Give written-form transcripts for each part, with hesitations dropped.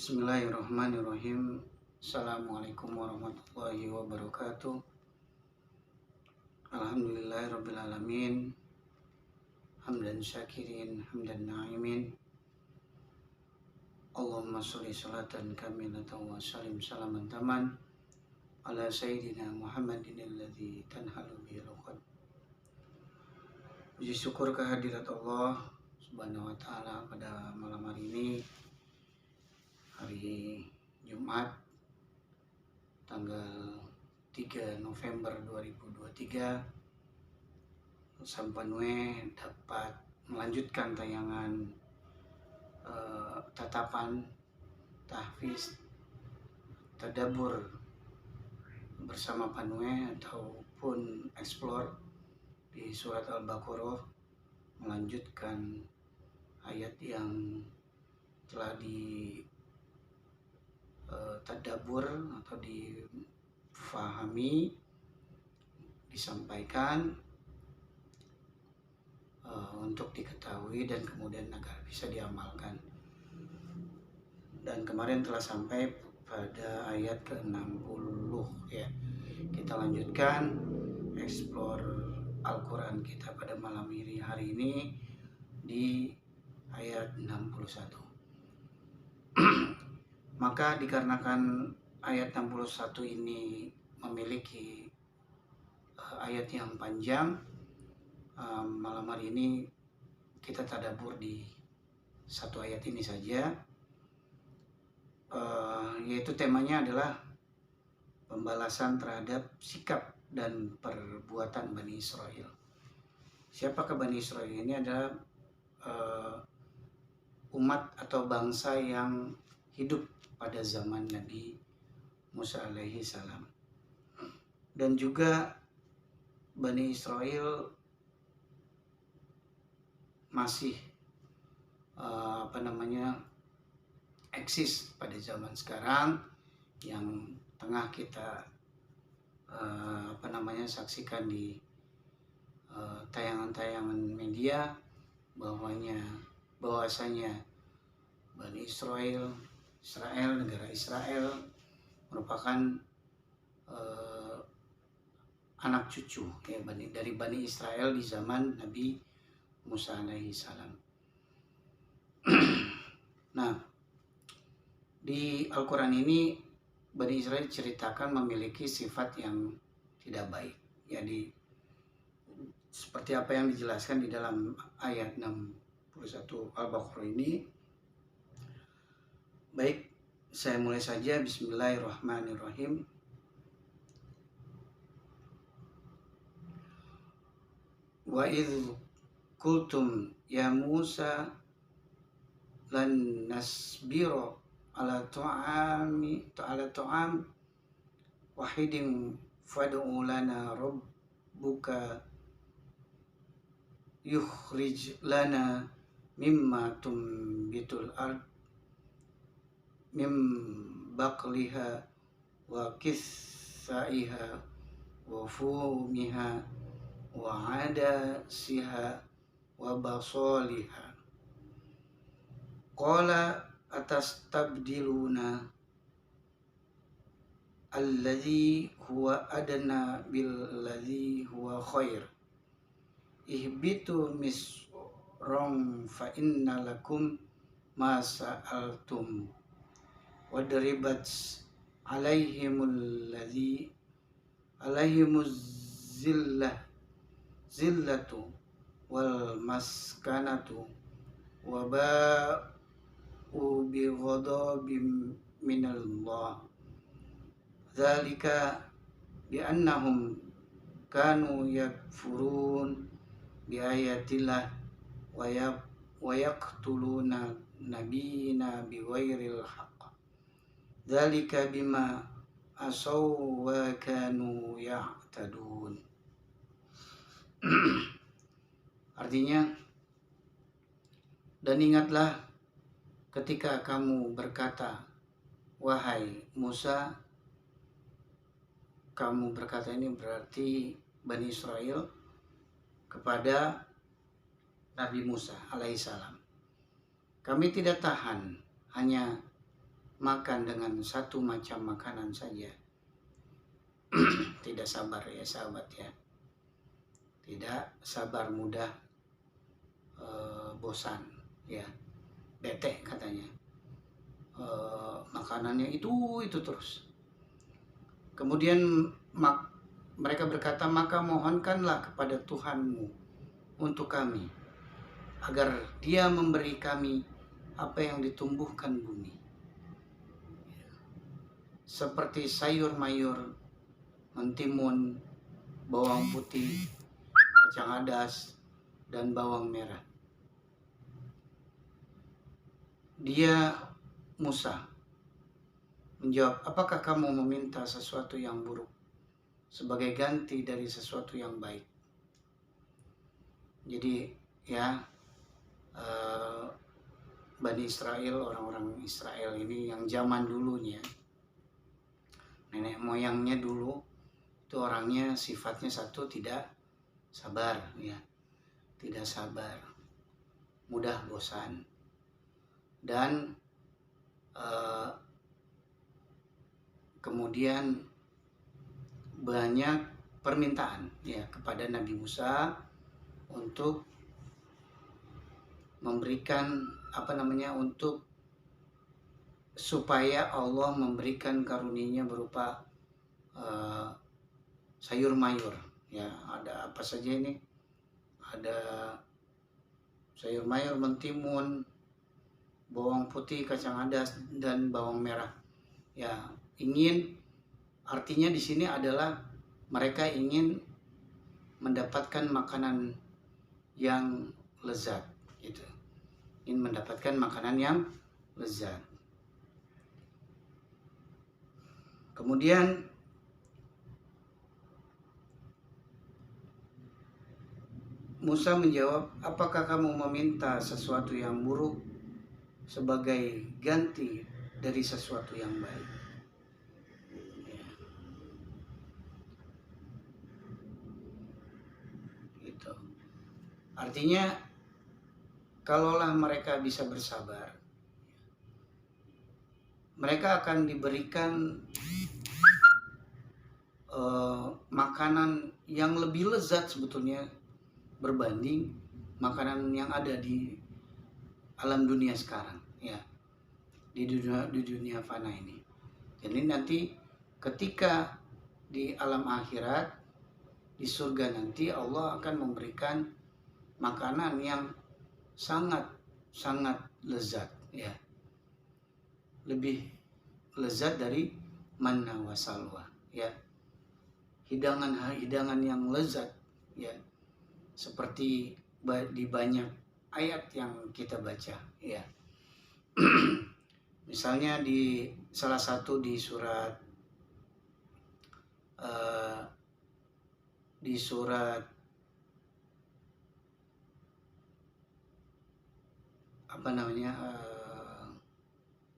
Bismillahirrahmanirrahim. Assalamualaikum warahmatullahi wabarakatuh. Alhamdulillahirrabbilalamin. Hamdan syakirin, hamdan na'imin. Allahumma sholli sholatan kamilatan wa salim salaman taman ala sayyidina Muhammadin alladzi tanhalu bihil uqad. Puji syukur kehadirat Allah Subhanahu wa taala pada malam hari ini, hari Jumat tanggal 3 November 2023, sampanwe dapat melanjutkan tayangan tatapan tahfiz tadabbur bersama Panwe ataupun explore di surat Al-Baqarah, melanjutkan ayat yang telah di tadabbur atau difahami, disampaikan untuk diketahui dan kemudian agar bisa diamalkan. Dan kemarin telah sampai pada ayat ke-60 ya. Kita lanjutkan explore Al-Quran kita pada malam hari ini di ayat 61. Maka dikarenakan ayat 61 ini memiliki ayat yang panjang, malam hari ini kita tadabbur di satu ayat ini saja, yaitu temanya adalah pembalasan terhadap sikap dan perbuatan Bani Israel. Siapakah Bani Israel? Ini adalah umat atau bangsa yang hidup pada zaman Nabi Musa alaihi salam. Dan juga Bani Israel masih eksis pada zaman sekarang, yang tengah kita saksikan di tayangan-tayangan media, bahwasanya Bani Israel, negara Israel merupakan anak cucu ya, dari Bani Israel di zaman Nabi Musa alaihi salam. Nah, di Al-Quran ini Bani Israel ceritakan memiliki sifat yang tidak baik. Jadi seperti apa yang dijelaskan di dalam ayat 61 Al-Baqarah ini. Baik, saya mulai saja. Bismillahirrahmanirrahim. Wa idh qultum ya Musa lan nasbiro ala ta'am wahidin fad'u lana rabbuka yukhrij lana mimma tumbitul ard mim baqliha wa kissaiha wa fumiha wa adasiha wa basaliha. Qala atastabdiluna alladhi huwa adna billadhi huwa khair. Ihbitu misrom fa inna lakum ma sa'altum. Wadribat alaihimuz zillatu wal maskanatu wa ba'u bi ghadabin minallah. Dzalika bi annahum kanu yakfurun bi ayatillah wa yaqtuluna nabiyina bi ghairil haqq. Dzalika bima asaw wa kanu ya'tadun. Artinya, dan ingatlah ketika kamu berkata, wahai Musa, kamu berkata ini berarti Bani Israel kepada Nabi Musa alaihissalam, kami tidak tahan hanya makan dengan satu macam makanan saja tidak sabar ya sahabat ya. Tidak sabar, mudah bosan ya, bete katanya. Makanannya itu terus. Kemudian mereka berkata, maka mohonkanlah kepada Tuhanmu untuk kami, agar Dia memberi kami apa yang ditumbuhkan bumi, seperti sayur mayur, mentimun, bawang putih, kacang adas, dan bawang merah. Dia, Musa, menjawab, apakah kamu meminta sesuatu yang buruk sebagai ganti dari sesuatu yang baik? Jadi ya, Bani Israel, orang-orang Israel ini yang zaman dulunya, nenek moyangnya dulu itu orangnya sifatnya satu, tidak sabar ya, tidak sabar, mudah bosan, dan kemudian banyak permintaan ya kepada Nabi Musa untuk memberikan untuk supaya Allah memberikan karunia berupa sayur mayur ya. Ada apa saja ini? Ada sayur mayur, mentimun, bawang putih, kacang adas, dan bawang merah ya. Artinya di sini adalah mereka ingin mendapatkan makanan yang lezat gitu. Ingin mendapatkan makanan yang lezat. Kemudian Musa menjawab, apakah kamu meminta sesuatu yang buruk sebagai ganti dari sesuatu yang baik? Gitu. Artinya, kalaulah mereka bisa bersabar, mereka akan diberikan makanan yang lebih lezat sebetulnya berbanding makanan yang ada di alam dunia sekarang ya, di dunia fana ini. Jadi nanti ketika di alam akhirat, di surga nanti, Allah akan memberikan makanan yang sangat lezat ya, lebih lezat dari manna wa salwa ya, hidangan yang lezat ya, seperti di banyak ayat yang kita baca ya. Misalnya di salah satu di surat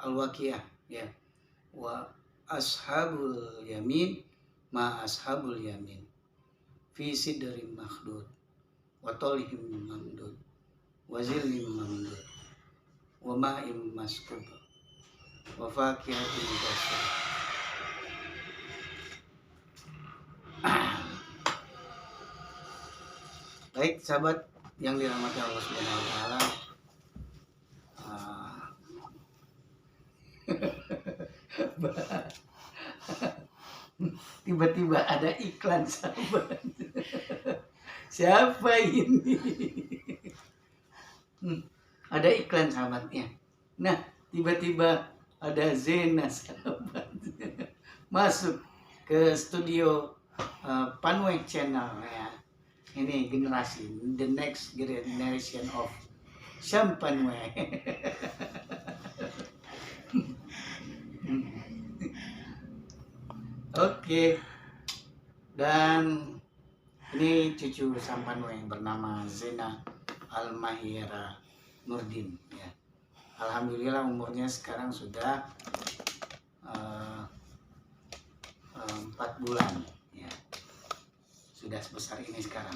Al-Waqiah ya, wa ashabul yamin ma ashabul yamin fi sidrin makhdud wa talhim mamdud wa zillim mamdud wa ma'im maskub wa fakihatin kasir. Baik sahabat yang dirahmati Allah Subhanahu wa taala, tiba-tiba ada iklan sahabat. Siapa ini? Ada iklan sahabatnya. Nah, tiba-tiba ada Zena sahabat masuk ke studio Panway Channel ya. Ini generasi, the next generation of Syam Panway. Oke. Dan ini cucu Syam Panway yang bernama Zena Al-Mahira Nurdin ya. Alhamdulillah umurnya sekarang sudah 4 bulan ya. Sudah sebesar ini sekarang.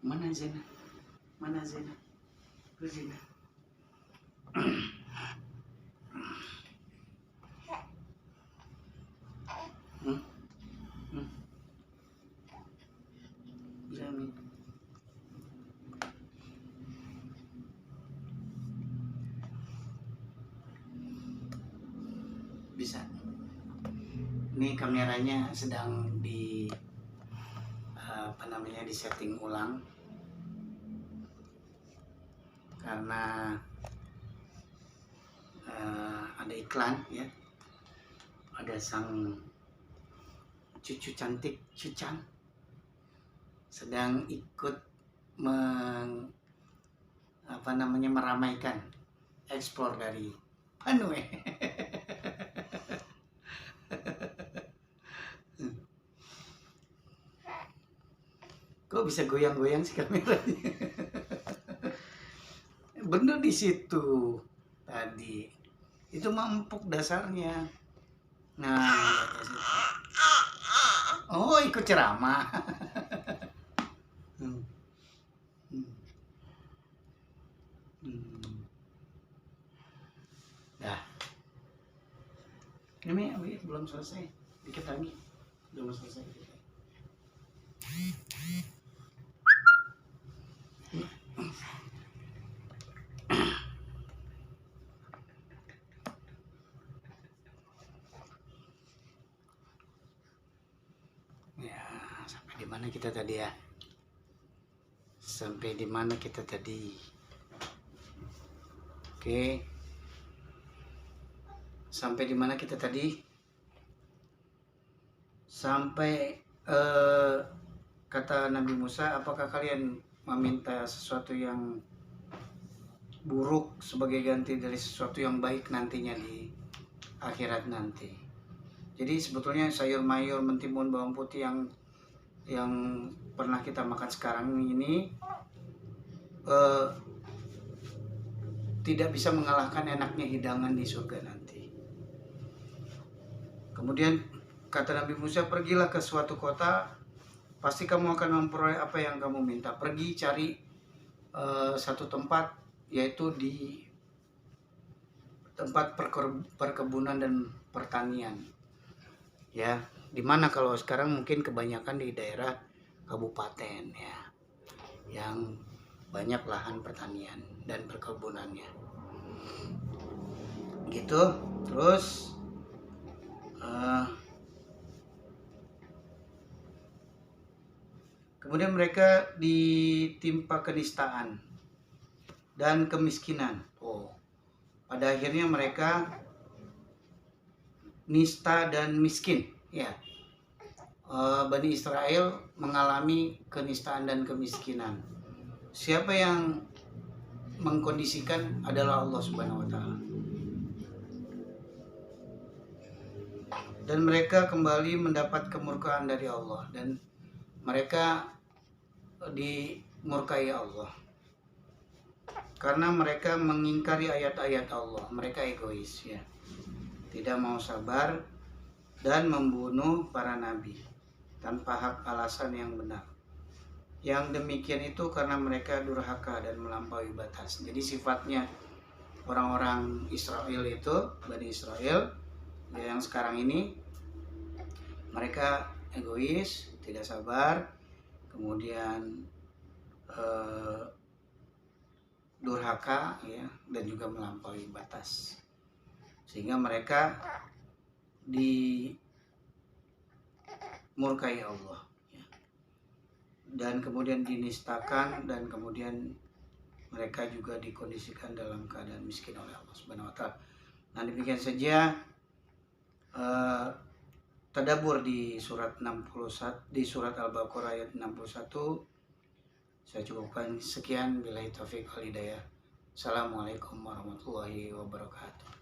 Mana Zena? Sini. Bisa nih. Bisa. Ini kameranya sedang di di setting ulang karena ada iklan ya, ada sang cucu cantik Cucan sedang ikut meramaikan ekspor dari Panue. Kok bisa goyang-goyang sih kameranya? Bener di situ tadi. Itu mah empuk dasarnya. Nah, oh ikut ceramah. Dah. Ini belum selesai. Dikit lagi. Belum selesai. Ya, sampai di mana kita tadi ya? Sampai di mana kita tadi? Oke. Sampai di mana kita tadi? Sampai kata Nabi Musa, apakah kalian meminta sesuatu yang buruk sebagai ganti dari sesuatu yang baik nantinya di akhirat nanti? Jadi sebetulnya sayur mayur, mentimun, bawang putih yang pernah kita makan sekarang ini tidak bisa mengalahkan enaknya hidangan di surga nanti. Kemudian kata Nabi Musa, pergilah ke suatu kota, pasti kamu akan memperoleh apa yang kamu minta. Pergi cari satu tempat, yaitu di tempat perkebunan dan pertanian. Ya, dimana kalau sekarang mungkin kebanyakan di daerah kabupaten ya, yang banyak lahan pertanian dan perkebunannya. Gitu. Terus kemudian mereka ditimpa kenistaan dan kemiskinan. Pada akhirnya mereka nista dan miskin. Ya, Bani Israel mengalami kenistaan dan kemiskinan. Siapa yang mengkondisikan adalah Allah Subhanahu wa Ta'ala. Dan mereka kembali mendapat kemurkaan dari Allah, dan mereka dimurkai Allah karena mereka mengingkari ayat-ayat Allah. Mereka egois ya, tidak mau sabar dan membunuh para nabi tanpa hak alasan yang benar. Yang demikian itu karena mereka durhaka dan melampaui batas. Jadi sifatnya orang-orang Israel itu, Bani Israel yang sekarang ini, mereka egois, tidak sabar, kemudian durhaka ya, dan juga melampaui batas, sehingga mereka dimurkai Allah ya, dan kemudian dinistakan, dan kemudian mereka juga dikondisikan dalam keadaan miskin oleh Allah Subhanahu wa Ta'ala. Nah, demikian saja tadabbur di surat 61, di surat Al-Baqarah ayat 61. Saya cukupkan sekian, billahi taufiq wal hidayah. Assalamualaikum warahmatullahi wabarakatuh.